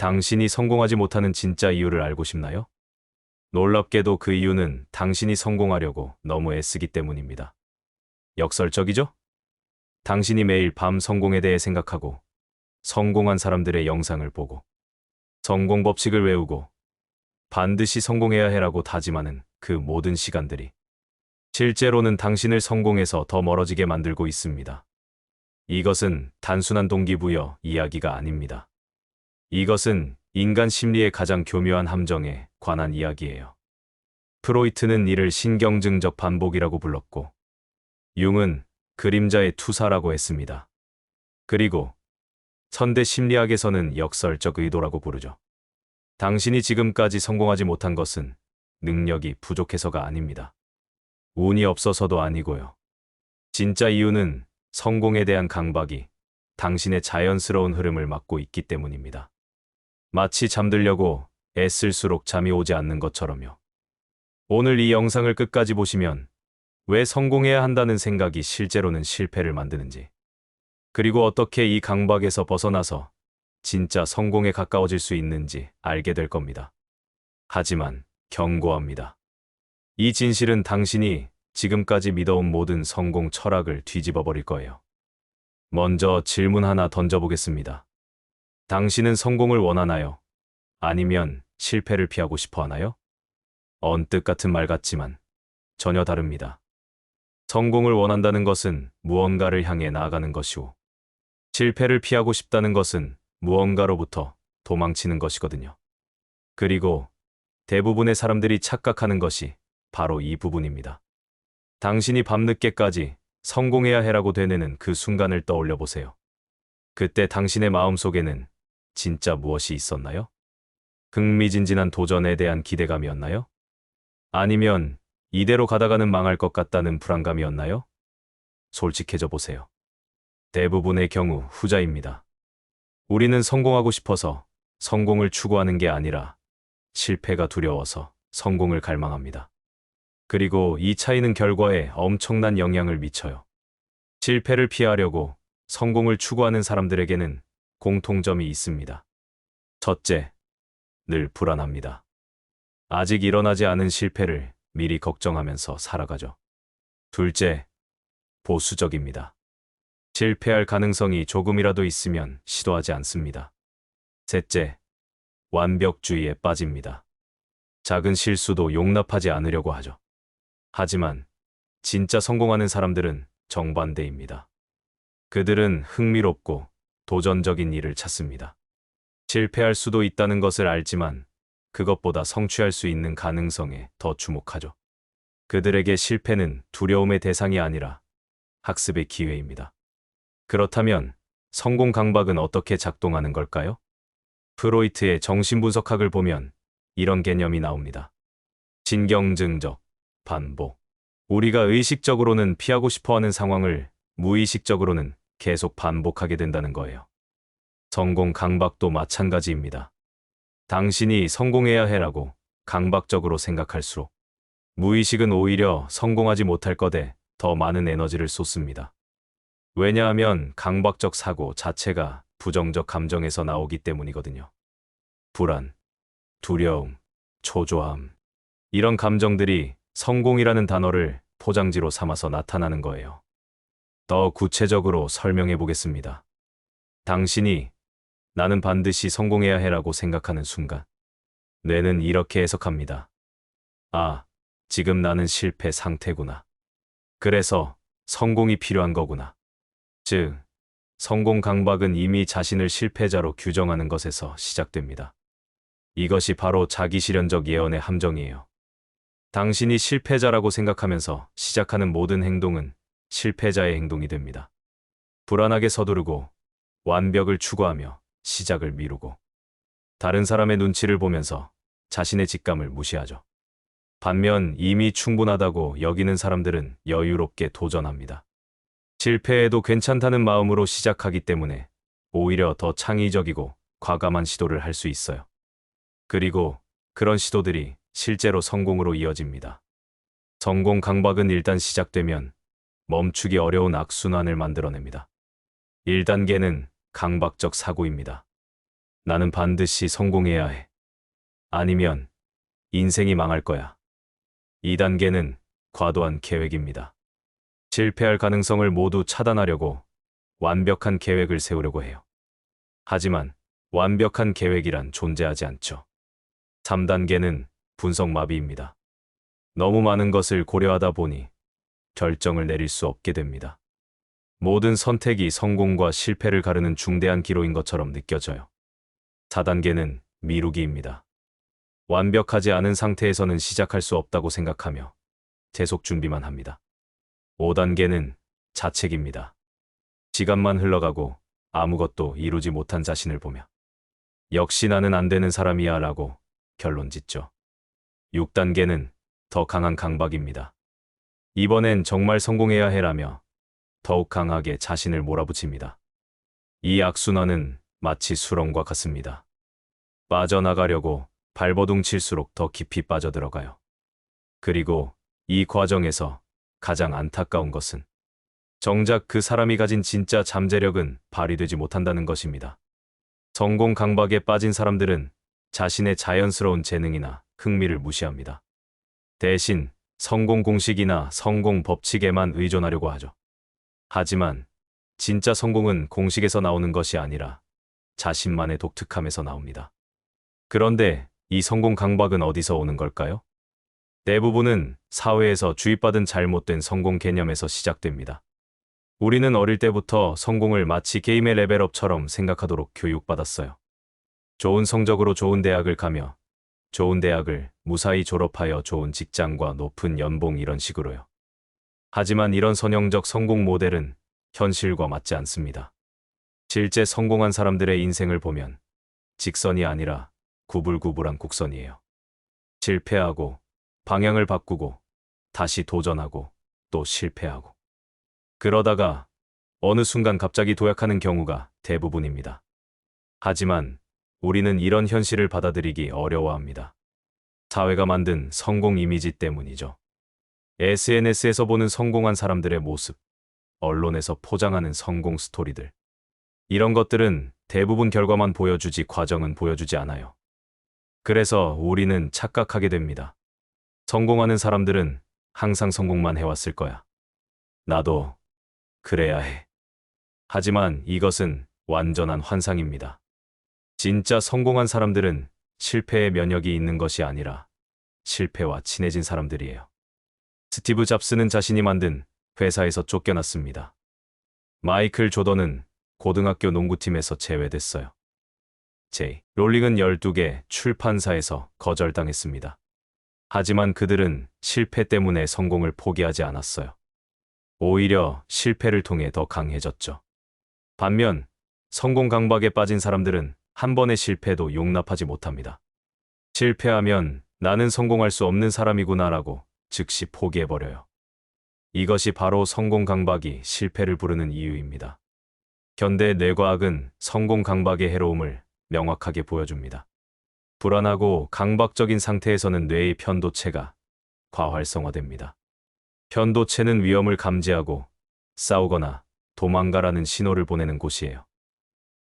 당신이 성공하지 못하는 진짜 이유를 알고 싶나요? 놀랍게도 그 이유는 당신이 성공하려고 너무 애쓰기 때문입니다. 역설적이죠? 당신이 매일 밤 성공에 대해 생각하고 성공한 사람들의 영상을 보고 성공 법칙을 외우고 반드시 성공해야 해라고 다짐하는 그 모든 시간들이 실제로는 당신을 성공에서 더 멀어지게 만들고 있습니다. 이것은 단순한 동기부여 이야기가 아닙니다. 이것은 인간 심리의 가장 교묘한 함정에 관한 이야기예요. 프로이트는 이를 신경증적 반복이라고 불렀고, 융은 그림자의 투사라고 했습니다. 그리고 현대 심리학에서는 역설적 의도라고 부르죠. 당신이 지금까지 성공하지 못한 것은 능력이 부족해서가 아닙니다. 운이 없어서도 아니고요. 진짜 이유는 성공에 대한 강박이 당신의 자연스러운 흐름을 막고 있기 때문입니다. 마치 잠들려고 애쓸수록 잠이 오지 않는 것처럼요. 오늘 이 영상을 끝까지 보시면 왜 성공해야 한다는 생각이 실제로는 실패를 만드는지, 그리고 어떻게 이 강박에서 벗어나서 진짜 성공에 가까워질 수 있는지 알게 될 겁니다. 하지만 경고합니다. 이 진실은 당신이 지금까지 믿어온 모든 성공 철학을 뒤집어 버릴 거예요. 먼저 질문 하나 던져보겠습니다. 당신은 성공을 원하나요? 아니면 실패를 피하고 싶어 하나요? 언뜻 같은 말 같지만 전혀 다릅니다. 성공을 원한다는 것은 무언가를 향해 나아가는 것이고, 실패를 피하고 싶다는 것은 무언가로부터 도망치는 것이거든요. 그리고 대부분의 사람들이 착각하는 것이 바로 이 부분입니다. 당신이 밤늦게까지 성공해야 해라고 되뇌는 그 순간을 떠올려 보세요. 그때 당신의 마음속에는 진짜 무엇이 있었나요? 흥미진진한 도전에 대한 기대감이었나요? 아니면 이대로 가다가는 망할 것 같다는 불안감이었나요? 솔직해져 보세요. 대부분의 경우 후자입니다. 우리는 성공하고 싶어서 성공을 추구하는 게 아니라 실패가 두려워서 성공을 갈망합니다. 그리고 이 차이는 결과에 엄청난 영향을 미쳐요. 실패를 피하려고 성공을 추구하는 사람들에게는 공통점이 있습니다. 첫째, 늘 불안합니다. 아직 일어나지 않은 실패를 미리 걱정하면서 살아가죠. 둘째, 보수적입니다. 실패할 가능성이 조금이라도 있으면 시도하지 않습니다. 셋째, 완벽주의에 빠집니다. 작은 실수도 용납하지 않으려고 하죠. 하지만 진짜 성공하는 사람들은 정반대입니다. 그들은 흥미롭고 도전적인 일을 찾습니다. 실패할 수도 있다는 것을 알지만 그것보다 성취할 수 있는 가능성에 더 주목하죠. 그들에게 실패는 두려움의 대상이 아니라 학습의 기회입니다. 그렇다면 성공 강박은 어떻게 작동하는 걸까요? 프로이트의 정신분석학을 보면 이런 개념이 나옵니다. 신경증적 반복. 우리가 의식적으로는 피하고 싶어하는 상황을 무의식적으로는 계속 반복하게 된다는 거예요. 성공 강박도 마찬가지입니다. 당신이 성공해야 해라고 강박적으로 생각할수록 무의식은 오히려 성공하지 못할 것에 더 많은 에너지를 쏟습니다. 왜냐하면 강박적 사고 자체가 부정적 감정에서 나오기 때문이거든요. 불안, 두려움, 초조함, 이런 감정들이 성공이라는 단어를 포장지로 삼아서 나타나는 거예요. 더 구체적으로 설명해 보겠습니다. 당신이 나는 반드시 성공해야 해라고 생각하는 순간, 뇌는 이렇게 해석합니다. 아, 지금 나는 실패 상태구나. 그래서 성공이 필요한 거구나. 즉, 성공 강박은 이미 자신을 실패자로 규정하는 것에서 시작됩니다. 이것이 바로 자기실현적 예언의 함정이에요. 당신이 실패자라고 생각하면서 시작하는 모든 행동은 실패자의 행동이 됩니다. 불안하게 서두르고 완벽을 추구하며 시작을 미루고 다른 사람의 눈치를 보면서 자신의 직감을 무시하죠. 반면 이미 충분하다고 여기는 사람들은 여유롭게 도전합니다. 실패해도 괜찮다는 마음으로 시작하기 때문에 오히려 더 창의적이고 과감한 시도를 할 수 있어요. 그리고 그런 시도들이 실제로 성공으로 이어집니다. 성공 강박은 일단 시작되면 멈추기 어려운 악순환을 만들어냅니다. 1단계는 강박적 사고입니다. 나는 반드시 성공해야 해. 아니면 인생이 망할 거야. 2단계는 과도한 계획입니다. 실패할 가능성을 모두 차단하려고 완벽한 계획을 세우려고 해요. 하지만 완벽한 계획이란 존재하지 않죠. 3단계는 분석마비입니다. 너무 많은 것을 고려하다 보니 결정을 내릴 수 없게 됩니다. 모든 선택이 성공과 실패를 가르는 중대한 기로인 것처럼 느껴져요. 4단계는 미루기입니다. 완벽하지 않은 상태에서는 시작할 수 없다고 생각하며 계속 준비만 합니다. 5단계는 자책입니다. 시간만 흘러가고 아무것도 이루지 못한 자신을 보며 역시 나는 안 되는 사람이야 라고 결론 짓죠. 6단계는 더 강한 강박입니다. 이번엔 정말 성공해야 해라며 더욱 강하게 자신을 몰아붙입니다. 이 악순환은 마치 수렁과 같습니다. 빠져나가려고 발버둥 칠수록 더 깊이 빠져들어가요. 그리고 이 과정에서 가장 안타까운 것은 정작 그 사람이 가진 진짜 잠재력은 발휘되지 못한다는 것입니다. 성공 강박에 빠진 사람들은 자신의 자연스러운 재능이나 흥미를 무시합니다. 대신 성공 공식이나 성공 법칙에만 의존하려고 하죠. 하지만 진짜 성공은 공식에서 나오는 것이 아니라 자신만의 독특함에서 나옵니다. 그런데 이 성공 강박은 어디서 오는 걸까요? 대부분은 사회에서 주입받은 잘못된 성공 개념에서 시작됩니다. 우리는 어릴 때부터 성공을 마치 게임의 레벨업처럼 생각하도록 교육받았어요. 좋은 성적으로 좋은 대학을 가며 좋은 대학을 무사히 졸업하여 좋은 직장과 높은 연봉 이런 식으로요. 하지만 이런 선형적 성공 모델은 현실과 맞지 않습니다. 실제 성공한 사람들의 인생을 보면 직선이 아니라 구불구불한 곡선이에요. 실패하고 방향을 바꾸고 다시 도전하고 또 실패하고 그러다가 어느 순간 갑자기 도약하는 경우가 대부분입니다. 하지만 우리는 이런 현실을 받아들이기 어려워합니다. 사회가 만든 성공 이미지 때문이죠. SNS에서 보는 성공한 사람들의 모습, 언론에서 포장하는 성공 스토리들. 이런 것들은 대부분 결과만 보여주지 과정은 보여주지 않아요. 그래서 우리는 착각하게 됩니다. 성공하는 사람들은 항상 성공만 해왔을 거야. 나도 그래야 해. 하지만 이것은 완전한 환상입니다. 진짜 성공한 사람들은 실패의 면역이 있는 것이 아니라 실패와 친해진 사람들이에요. 스티브 잡스는 자신이 만든 회사에서 쫓겨났습니다. 마이클 조던은 고등학교 농구팀에서 제외됐어요. 롤링은 12개 출판사에서 거절당했습니다. 하지만 그들은 실패 때문에 성공을 포기하지 않았어요. 오히려 실패를 통해 더 강해졌죠. 반면 성공 강박에 빠진 사람들은 한 번의 실패도 용납하지 못합니다. 실패하면 나는 성공할 수 없는 사람이구나라고 즉시 포기해버려요. 이것이 바로 성공 강박이 실패를 부르는 이유입니다. 현대 뇌과학은 성공 강박의 해로움을 명확하게 보여줍니다. 불안하고 강박적인 상태에서는 뇌의 편도체가 과활성화됩니다. 편도체는 위험을 감지하고 싸우거나 도망가라는 신호를 보내는 곳이에요.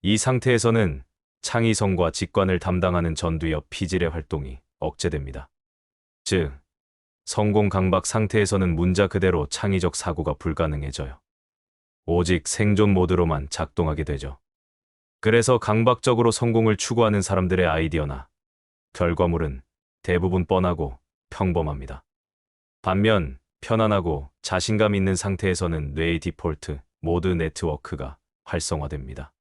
이 상태에서는 창의성과 직관을 담당하는 전두엽 피질의 활동이 억제됩니다. 즉, 성공 강박 상태에서는 문자 그대로 창의적 사고가 불가능해져요. 오직 생존 모드로만 작동하게 되죠. 그래서 강박적으로 성공을 추구하는 사람들의 아이디어나 결과물은 대부분 뻔하고 평범합니다. 반면 편안하고 자신감 있는 상태에서는 뇌의 디폴트 모드 네트워크가 활성화됩니다.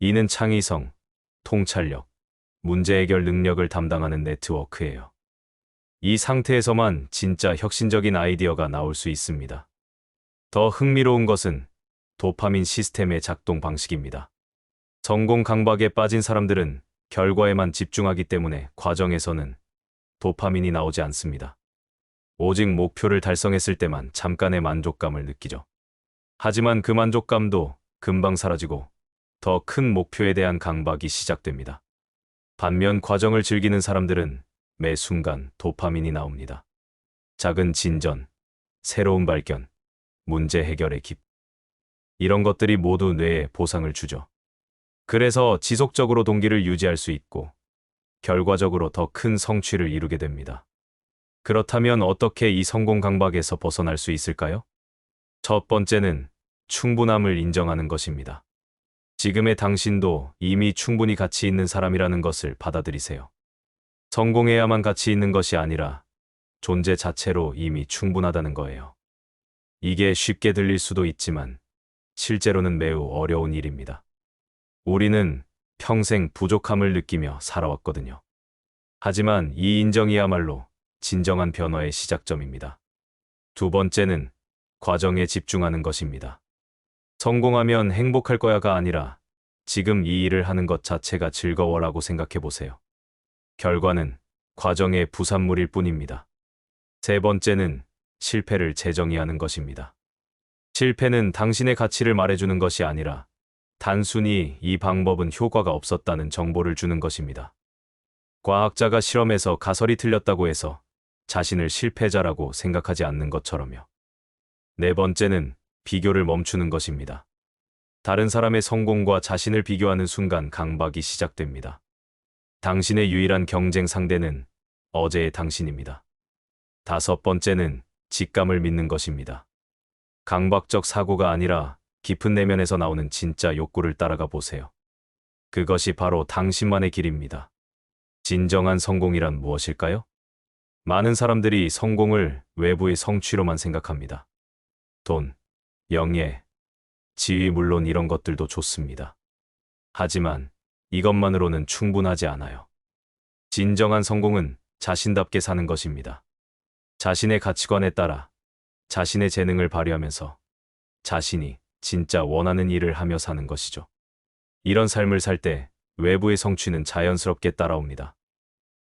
이는 창의성, 통찰력, 문제 해결 능력을 담당하는 네트워크예요. 이 상태에서만 진짜 혁신적인 아이디어가 나올 수 있습니다. 더 흥미로운 것은 도파민 시스템의 작동 방식입니다. 성공 강박에 빠진 사람들은 결과에만 집중하기 때문에 과정에서는 도파민이 나오지 않습니다. 오직 목표를 달성했을 때만 잠깐의 만족감을 느끼죠. 하지만 그 만족감도 금방 사라지고 더 큰 목표에 대한 강박이 시작됩니다. 반면 과정을 즐기는 사람들은 매 순간 도파민이 나옵니다. 작은 진전, 새로운 발견, 문제 해결의 깊. 이런 것들이 모두 뇌에 보상을 주죠. 그래서 지속적으로 동기를 유지할 수 있고 결과적으로 더 큰 성취를 이루게 됩니다. 그렇다면 어떻게 이 성공 강박에서 벗어날 수 있을까요? 첫 번째는 충분함을 인정하는 것입니다. 지금의 당신도 이미 충분히 가치 있는 사람이라는 것을 받아들이세요. 성공해야만 가치 있는 것이 아니라 존재 자체로 이미 충분하다는 거예요. 이게 쉽게 들릴 수도 있지만 실제로는 매우 어려운 일입니다. 우리는 평생 부족함을 느끼며 살아왔거든요. 하지만 이 인정이야말로 진정한 변화의 시작점입니다. 두 번째는 과정에 집중하는 것입니다. 성공하면 행복할 거야가 아니라 지금 이 일을 하는 것 자체가 즐거워라고 생각해 보세요. 결과는 과정의 부산물일 뿐입니다. 세 번째는 실패를 재정의하는 것입니다. 실패는 당신의 가치를 말해주는 것이 아니라 단순히 이 방법은 효과가 없었다는 정보를 주는 것입니다. 과학자가 실험에서 가설이 틀렸다고 해서 자신을 실패자라고 생각하지 않는 것처럼요. 네 번째는 비교를 멈추는 것입니다. 다른 사람의 성공과 자신을 비교하는 순간 강박이 시작됩니다. 당신의 유일한 경쟁 상대는 어제의 당신입니다. 다섯 번째는 직감을 믿는 것입니다. 강박적 사고가 아니라 깊은 내면에서 나오는 진짜 욕구를 따라가 보세요. 그것이 바로 당신만의 길입니다. 진정한 성공이란 무엇일까요? 많은 사람들이 성공을 외부의 성취로만 생각합니다. 돈, 명예, 지위 물론 이런 것들도 좋습니다. 하지만 이것만으로는 충분하지 않아요. 진정한 성공은 자신답게 사는 것입니다. 자신의 가치관에 따라 자신의 재능을 발휘하면서 자신이 진짜 원하는 일을 하며 사는 것이죠. 이런 삶을 살 때 외부의 성취는 자연스럽게 따라옵니다.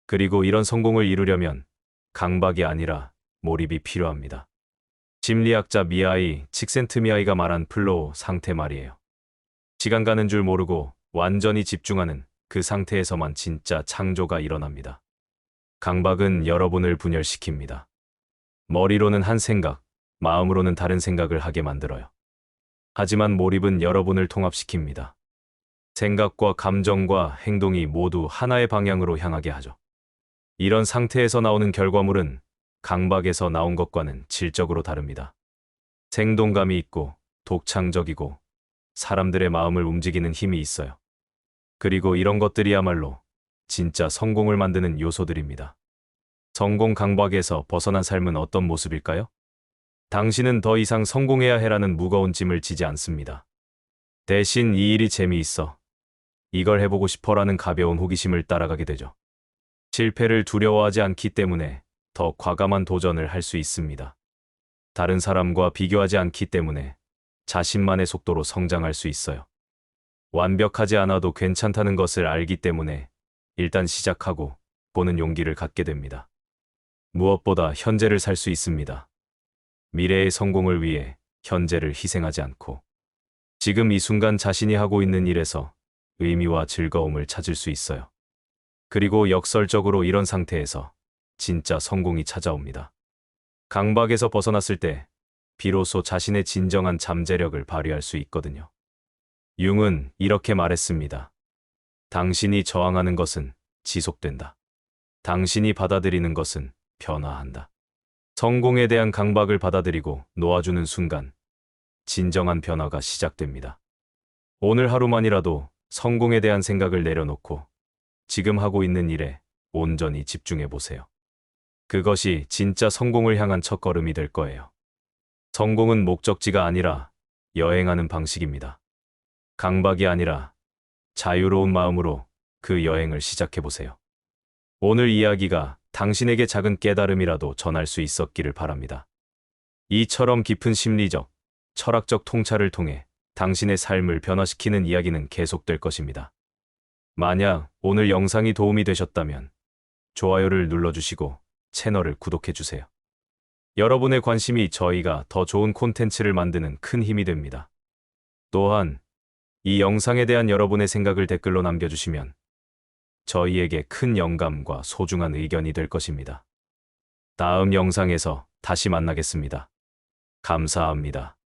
그리고 이런 성공을 이루려면 강박이 아니라 몰입이 필요합니다. 심리학자 미하이 칙센트미하이가 말한 플로우 상태 말이에요. 시간 가는 줄 모르고 완전히 집중하는 그 상태에서만 진짜 창조가 일어납니다. 강박은 여러분을 분열시킵니다. 머리로는 한 생각, 마음으로는 다른 생각을 하게 만들어요. 하지만 몰입은 여러분을 통합시킵니다. 생각과 감정과 행동이 모두 하나의 방향으로 향하게 하죠. 이런 상태에서 나오는 결과물은 강박에서 나온 것과는 질적으로 다릅니다. 생동감이 있고 독창적이고 사람들의 마음을 움직이는 힘이 있어요. 그리고 이런 것들이야말로 진짜 성공을 만드는 요소들입니다. 성공 강박에서 벗어난 삶은 어떤 모습일까요? 당신은 더 이상 성공해야 해라는 무거운 짐을 지지 않습니다. 대신 이 일이 재미있어, 이걸 해보고 싶어라는 가벼운 호기심을 따라가게 되죠. 실패를 두려워하지 않기 때문에 더 과감한 도전을 할 수 있습니다. 다른 사람과 비교하지 않기 때문에 자신만의 속도로 성장할 수 있어요. 완벽하지 않아도 괜찮다는 것을 알기 때문에 일단 시작하고 보는 용기를 갖게 됩니다. 무엇보다 현재를 살 수 있습니다. 미래의 성공을 위해 현재를 희생하지 않고 지금 이 순간 자신이 하고 있는 일에서 의미와 즐거움을 찾을 수 있어요. 그리고 역설적으로 이런 상태에서 진짜 성공이 찾아옵니다. 강박에서 벗어났을 때 비로소 자신의 진정한 잠재력을 발휘할 수 있거든요. 융은 이렇게 말했습니다. 당신이 저항하는 것은 지속된다. 당신이 받아들이는 것은 변화한다. 성공에 대한 강박을 받아들이고 놓아주는 순간 진정한 변화가 시작됩니다. 오늘 하루만이라도 성공에 대한 생각을 내려놓고 지금 하고 있는 일에 온전히 집중해 보세요. 그것이 진짜 성공을 향한 첫걸음이 될 거예요. 성공은 목적지가 아니라 여행하는 방식입니다. 강박이 아니라 자유로운 마음으로 그 여행을 시작해 보세요. 오늘 이야기가 당신에게 작은 깨달음이라도 전할 수 있었기를 바랍니다. 이처럼 깊은 심리적, 철학적 통찰을 통해 당신의 삶을 변화시키는 이야기는 계속될 것입니다. 만약 오늘 영상이 도움이 되셨다면 좋아요를 눌러주시고 채널을 구독해주세요. 여러분의 관심이 저희가 더 좋은 콘텐츠를 만드는 큰 힘이 됩니다. 또한 이 영상에 대한 여러분의 생각을 댓글로 남겨주시면 저희에게 큰 영감과 소중한 의견이 될 것입니다. 다음 영상에서 다시 만나겠습니다. 감사합니다.